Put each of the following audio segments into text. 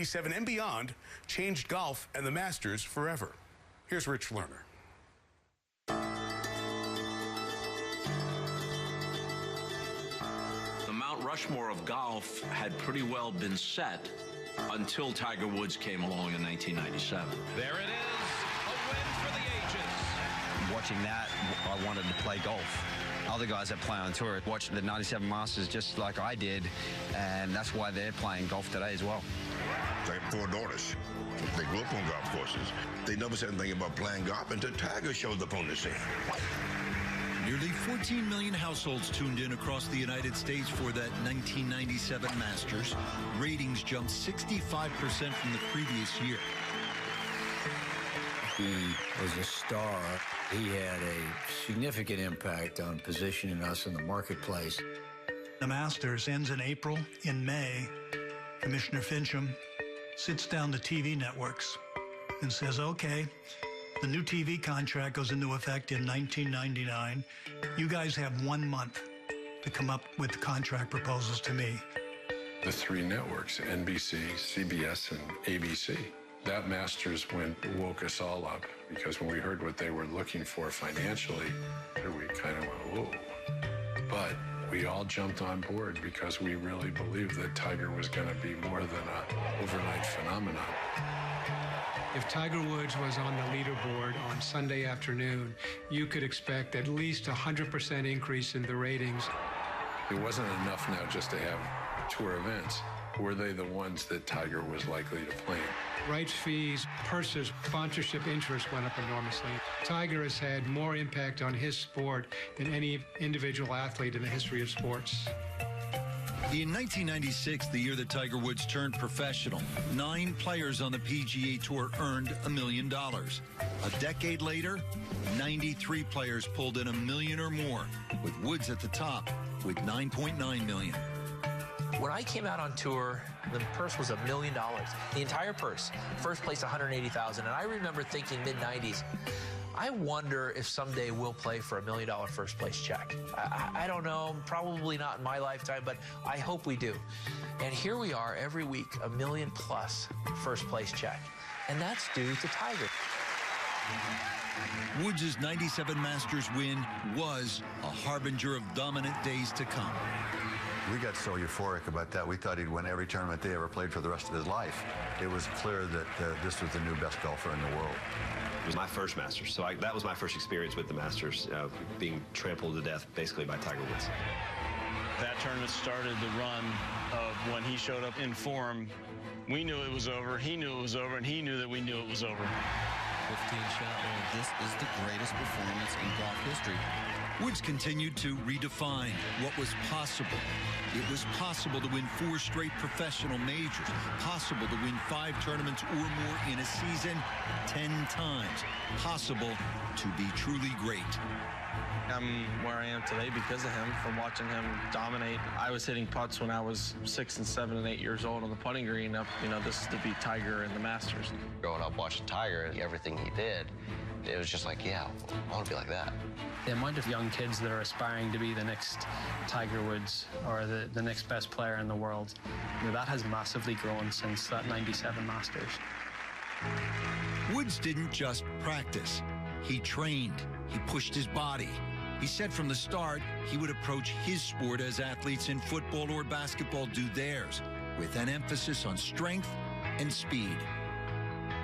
1997 and beyond changed golf and the Masters forever. Here's Rich Lerner. The Mount Rushmore of golf had pretty well been set until Tiger Woods came along in 1997. There it is, a win for the ages. Watching that, I wanted to play golf. Other guys that play on tour watched the 97 Masters just like I did, and that's why they're playing golf today as well. I have 4 daughters. They grew up on golf courses. They never said anything about playing golf until Tiger showed up on the scene. Nearly 14 million households tuned in across the United States for that 1997 Masters. Ratings jumped 65% from the previous year. He was a star. He had a significant impact on positioning us in the marketplace. The Masters ends in April. In May, Commissioner Fincham sits down the TV networks and says, okay, the new TV contract goes into effect in 1999. You guys have 1 month to come up with contract proposals to me. The 3 networks, NBC, CBS, and ABC. That Masters woke us all up, because when we heard what they were looking for financially, we kind of went, whoa. But we all jumped on board because we really believed that Tiger was going to be more than an overnight phenomenon. If Tiger Woods was on the leaderboard on Sunday afternoon, you could expect at least 100% increase in the ratings. It wasn't enough now just to have tour events. Were they the ones that Tiger was likely to play in? Rights fees, purses, sponsorship interest went up enormously. Tiger has had more impact on his sport than any individual athlete in the history of sports. In 1996, the year that Tiger Woods turned professional, 9 players on the PGA Tour earned $1 million. A decade later, 93 players pulled in $1 million or more, with Woods at the top with $9.9 million. When I came out on tour, the purse was $1 million. The entire purse. First place, $180,000. And I remember thinking mid-90s, I wonder if someday we'll play for $1 million first place check. I don't know, probably not in my lifetime, but I hope we do. And here we are every week, $1 million+ first place check. And that's due to Tiger. Woods' 97 Masters win was a harbinger of dominant days to come. We got so euphoric about that, we thought he'd win every tournament they ever played for the rest of his life. It was clear that this was the new best golfer in the world. It was my first Masters, so that was my first experience with the Masters, being trampled to death basically by Tiger Woods. That tournament started the run of when he showed up in form. We knew it was over, he knew it was over, and he knew that we knew it was over. 15-shot roll. This is the greatest performance in golf history. Woods continued to redefine what was possible. It was possible to win 4 straight professional majors, possible to win 5 tournaments or more in a season 10 times, possible to be truly great. I'm where I am today because of him, from watching him dominate. I was hitting putts when I was 6 and 7 and 8 years old on the putting green. This is to beat Tiger in the Masters. Growing up watching Tiger and everything he did, it was just like, yeah, I want to be like that. The amount of young kids that are aspiring to be the next Tiger Woods or the next best player in the world, that has massively grown since that 97 Masters. Woods didn't just practice. He trained. He pushed his body. He said from the start he would approach his sport as athletes in football or basketball do theirs, with an emphasis on strength and speed.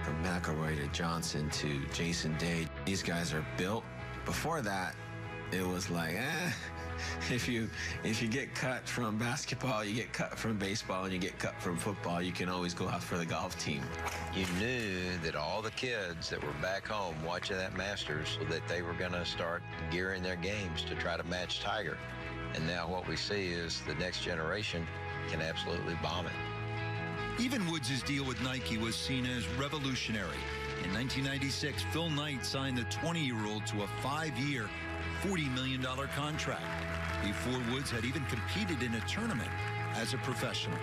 From McElroy to Johnson to Jason Day, these guys are built. Before that, it was like, if you get cut from basketball, you get cut from baseball, and you get cut from football, you can always go out for the golf team. You knew that all the kids that were back home watching that Masters, that they were going to start gearing their games to try to match Tiger. And now what we see is the next generation can absolutely bomb it. Even Woods' deal with Nike was seen as revolutionary. In 1996, Phil Knight signed the 20-year-old to a 5-year, $40 million contract. Before Woods had even competed in a tournament as a professional.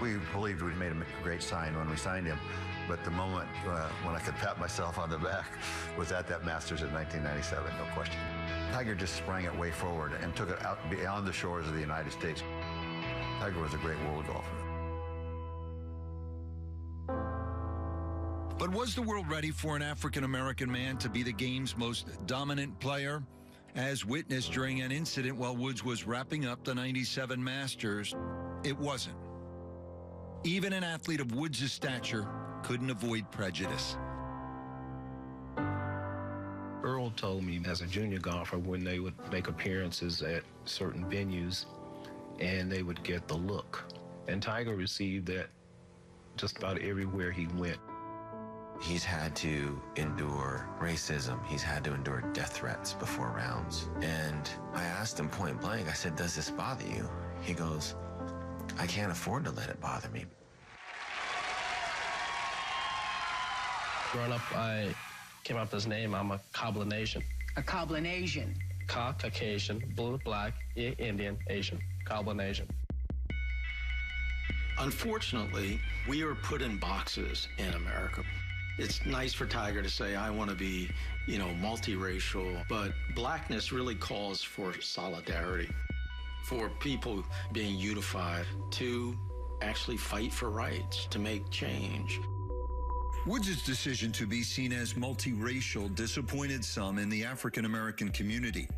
We believed we'd made a great sign when we signed him, but the moment when I could pat myself on the back was at that Masters in 1997, no question. Tiger just sprang it way forward and took it out beyond the shores of the United States. Tiger was a great world golfer. But was the world ready for an African-American man to be the game's most dominant player? As witnessed during an incident while Woods was wrapping up the 97 Masters, it wasn't. Even an athlete of Woods' stature couldn't avoid prejudice. Earl told me as a junior golfer when they would make appearances at certain venues and they would get the look. And Tiger received that just about everywhere he went. He's had to endure racism. He's had to endure death threats before rounds. And I asked him point blank, I said, does this bother you? He goes, I can't afford to let it bother me. Growing up, I came up with this name. I'm a Cablinasian. A Cablinasian. Caucasian, blue, black, Indian, Asian. Cablinasian. Unfortunately, we are put in boxes in America. It's nice for Tiger to say, I want to be, multiracial, but blackness really calls for solidarity, for people being unified to actually fight for rights, to make change. Woods' decision to be seen as multiracial disappointed some in the African-American community.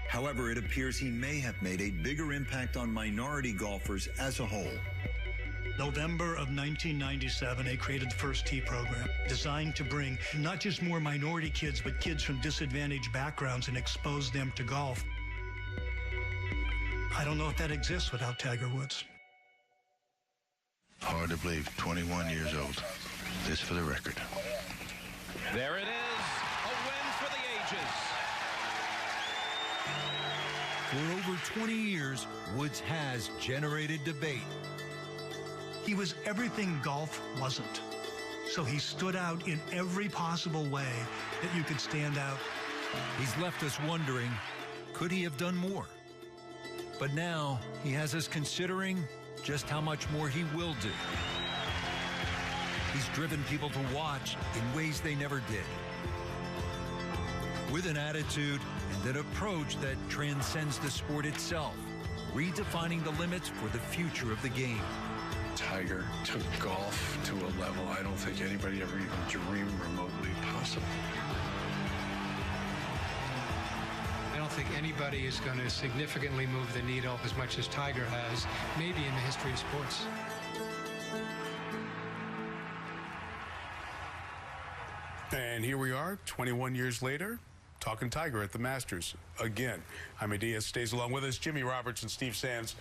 However, it appears he may have made a bigger impact on minority golfers as a whole. November of 1997, they created the First Tee program, designed to bring not just more minority kids, but kids from disadvantaged backgrounds and expose them to golf. I don't know if that exists without Tiger Woods. Hard to believe, 21 years old. This for the record. There it is, a win for the ages. For over 20 years, Woods has generated debate. He was everything golf wasn't. So he stood out in every possible way that you could stand out. He's left us wondering, could he have done more? But now he has us considering just how much more he will do. He's driven people to watch in ways they never did. With an attitude and an approach that transcends the sport itself, redefining the limits for the future of the game. Tiger took golf to a level I don't think anybody ever even dreamed remotely possible. I don't think anybody is going to significantly move the needle as much as Tiger has, maybe in the history of sports. And here we are, 21 years later, talking Tiger at the Masters again. Jaime Diaz stays along with us. Jimmy Roberts and Steve Sands